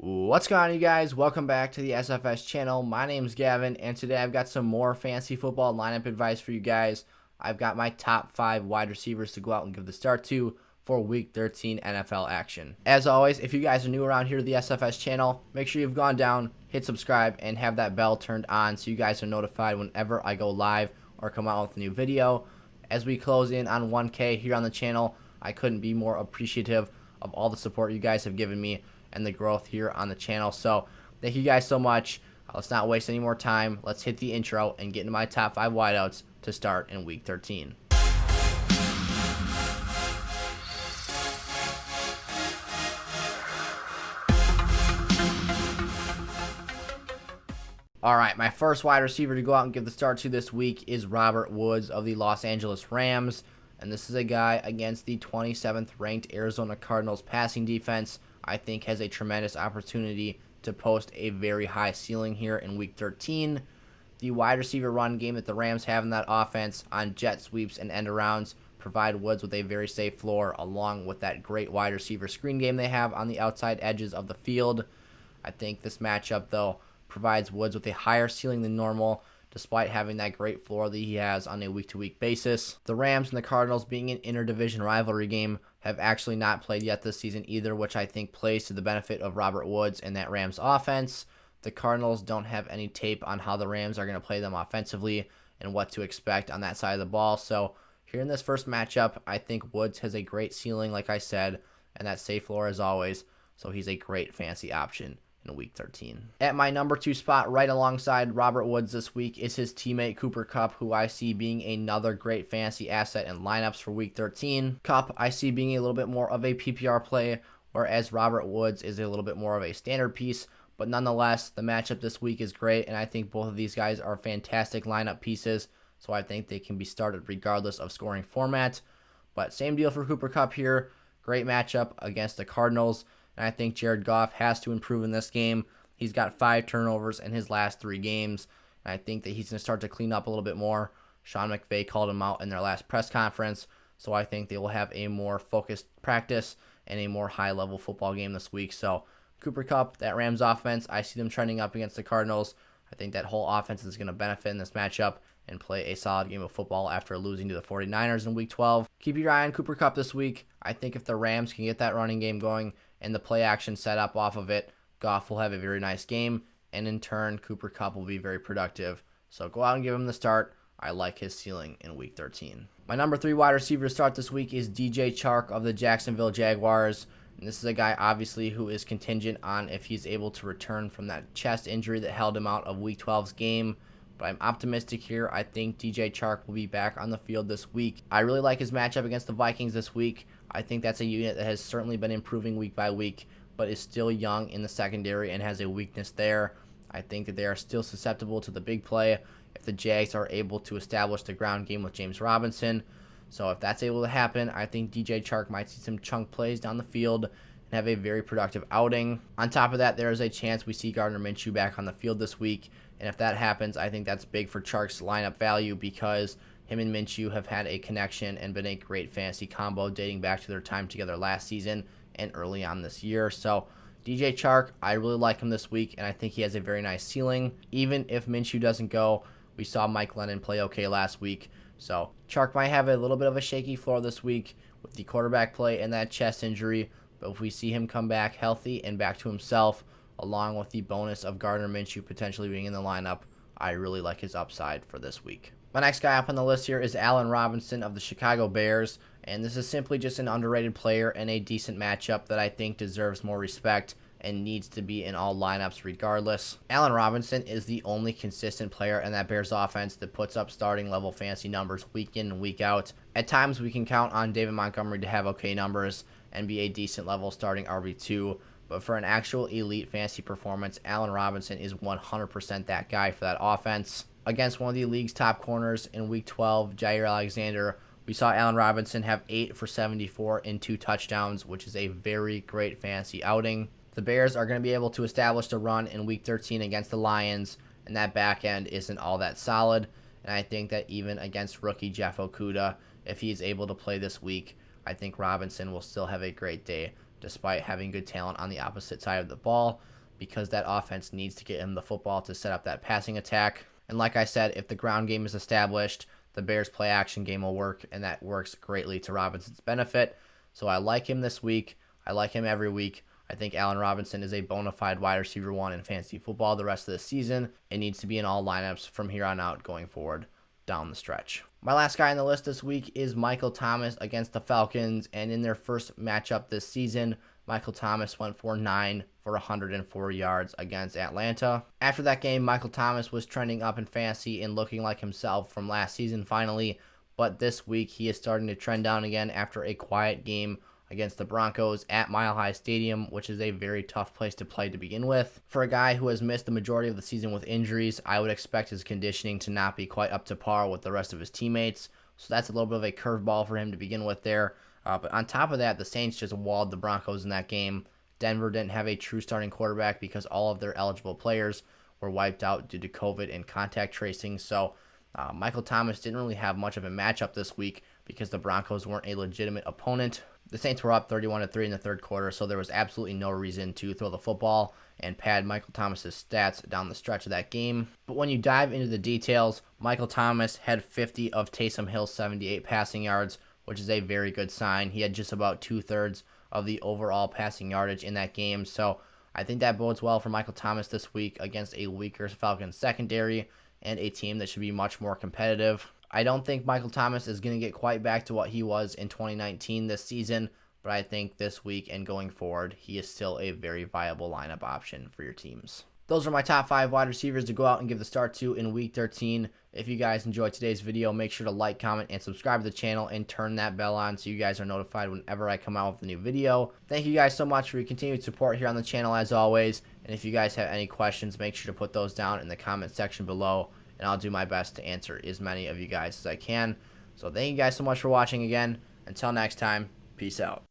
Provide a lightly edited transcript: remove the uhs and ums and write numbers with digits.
What's going on, you guys? Welcome back to the SFS channel. My name's Gavin, and today I've got some more fantasy football lineup advice for you guys. I've got my top 5 wide receivers to go out and give the start to for Week 13 NFL action. As always, if you guys are new around here to the SFS channel, make sure you've gone down, hit subscribe, and have that bell turned on so you guys are notified whenever I go live or come out with a new video. As we close in on 1K here on the channel, I couldn't be more appreciative of all the support you guys have given me and the growth here on the channel. So thank you guys so much. Let's not waste any more time. Let's hit the intro and get into my top 5 wideouts to start in Week 13. All right, my first wide receiver to go out and give the start to this week is Robert Woods of the Los Angeles Rams. And this is a guy against the 27th ranked Arizona Cardinals passing defense. I think has a tremendous opportunity to post a very high ceiling here in Week 13. The wide receiver run game that the Rams have in that offense on jet sweeps and end arounds provide Woods with a very safe floor, along with that great wide receiver screen game they have on the outside edges of the field. I think this matchup, though, provides Woods with a higher ceiling than normal, despite having that great floor that he has on a week-to-week basis. The Rams and the Cardinals, being an interdivision rivalry game, have actually not played yet this season either, which I think plays to the benefit of Robert Woods and that Rams offense. The Cardinals don't have any tape on how the Rams are going to play them offensively and what to expect on that side of the ball. So here in this first matchup, I think Woods has a great ceiling, like I said, and that safe floor as always. So he's a great fantasy option in Week 13. At my number 2 spot, right alongside Robert Woods this week, is his teammate Cooper Kupp, who I see being another great fantasy asset in lineups for Week 13. Kupp I see being a little bit more of a PPR play, whereas Robert Woods is a little bit more of a standard piece, but nonetheless, the matchup this week is great, and I think both of these guys are fantastic lineup pieces, so I think they can be started regardless of scoring format. But same deal for Cooper Kupp here. Great matchup against the Cardinals. And I think Jared Goff has to improve in this game. He's got 5 turnovers in his last 3 games. And I think that he's going to start to clean up a little bit more. Sean McVay called him out in their last press conference. So I think they will have a more focused practice and a more high-level football game this week. So Cooper Kupp, that Rams offense, I see them trending up against the Cardinals. I think that whole offense is going to benefit in this matchup and play a solid game of football after losing to the 49ers in Week 12. Keep your eye on Cooper Kupp this week. I think if the Rams can get that running game going and the play action set up off of it, Goff will have a very nice game, and in turn, Cooper Kupp will be very productive. So go out and give him the start. I like his ceiling in Week 13. My number 3 wide receiver to start this week is DJ Chark of the Jacksonville Jaguars. And this is a guy, obviously, who is contingent on if he's able to return from that chest injury that held him out of Week 12's game. But I'm optimistic here. I think DJ Chark will be back on the field this week. I really like his matchup against the Vikings this week. I think that's a unit that has certainly been improving week by week, but is still young in the secondary and has a weakness there. I think that they are still susceptible to the big play if the Jags are able to establish the ground game with James Robinson. So if that's able to happen, I think DJ Chark might see some chunk plays down the field and have a very productive outing. On top of that, there is a chance we see Gardner Minshew back on the field this week. And if that happens, I think that's big for Chark's lineup value because him and Minshew have had a connection and been a great fantasy combo dating back to their time together last season and early on this year. So DJ Chark, I really like him this week, and I think he has a very nice ceiling. Even if Minshew doesn't go, we saw Mike Lennon play okay last week. So Chark might have a little bit of a shaky floor this week with the quarterback play and that chest injury, but if we see him come back healthy and back to himself, along with the bonus of Gardner Minshew potentially being in the lineup, I really like his upside for this week. My next guy up on the list here is Allen Robinson of the Chicago Bears, and this is simply just an underrated player and a decent matchup that I think deserves more respect and needs to be in all lineups regardless. Allen Robinson is the only consistent player in that Bears offense that puts up starting level fantasy numbers week in and week out. At times we can count on David Montgomery to have okay numbers and be a decent level starting RB2, but for an actual elite fantasy performance, Allen Robinson is 100% that guy for that offense. Against one of the league's top corners in Week 12, Jair Alexander, we saw Allen Robinson have 8 for 74 and 2 touchdowns, which is a very great fantasy outing. The Bears are going to be able to establish the run in Week 13 against the Lions, and that back end isn't all that solid. And I think that even against rookie Jeff Okudah, if he is able to play this week, I think Robinson will still have a great day despite having good talent on the opposite side of the ball, because that offense needs to get him the football to set up that passing attack. And like I said, if the ground game is established, the Bears play action game will work, and that works greatly to Robinson's benefit. So I like him this week. I like him every week. I think Allen Robinson is a bona fide wide receiver 1 in fantasy football the rest of the season. It needs to be in all lineups from here on out going forward down the stretch. My last guy on the list this week is Michael Thomas against the Falcons, and in their first matchup this season, Michael Thomas went for 9 for 104 yards against Atlanta. After that game, Michael Thomas was trending up in fantasy and looking like himself from last season finally, but this week he is starting to trend down again after a quiet game against the Broncos at Mile High Stadium, which is a very tough place to play to begin with. For a guy who has missed the majority of the season with injuries, I would expect his conditioning to not be quite up to par with the rest of his teammates, so that's a little bit of a curveball for him to begin with there. But on top of that, the Saints just walled the Broncos in that game. Denver didn't have a true starting quarterback because all of their eligible players were wiped out due to COVID and contact tracing, so Michael Thomas didn't really have much of a matchup this week because the Broncos weren't a legitimate opponent. The Saints were up 31-3 in the third quarter, so there was absolutely no reason to throw the football and pad Michael Thomas's stats down the stretch of that game. But when you dive into the details, Michael Thomas had 50 of Taysom Hill's 78 passing yards, which is a very good sign. He had just about 2/3 of the overall passing yardage in that game, so I think that bodes well for Michael Thomas this week against a weaker Falcons secondary and a team that should be much more competitive. I don't think Michael Thomas is going to get quite back to what he was in 2019 this season, but I think this week and going forward, he is still a very viable lineup option for your teams. Those are my top 5 wide receivers to go out and give the start to in Week 13. If you guys enjoyed today's video, make sure to like, comment, and subscribe to the channel and turn that bell on so you guys are notified whenever I come out with a new video. Thank you guys so much for your continued support here on the channel as always, and if you guys have any questions, make sure to put those down in the comment section below, and I'll do my best to answer as many of you guys as I can. So thank you guys so much for watching again. Until next time, peace out.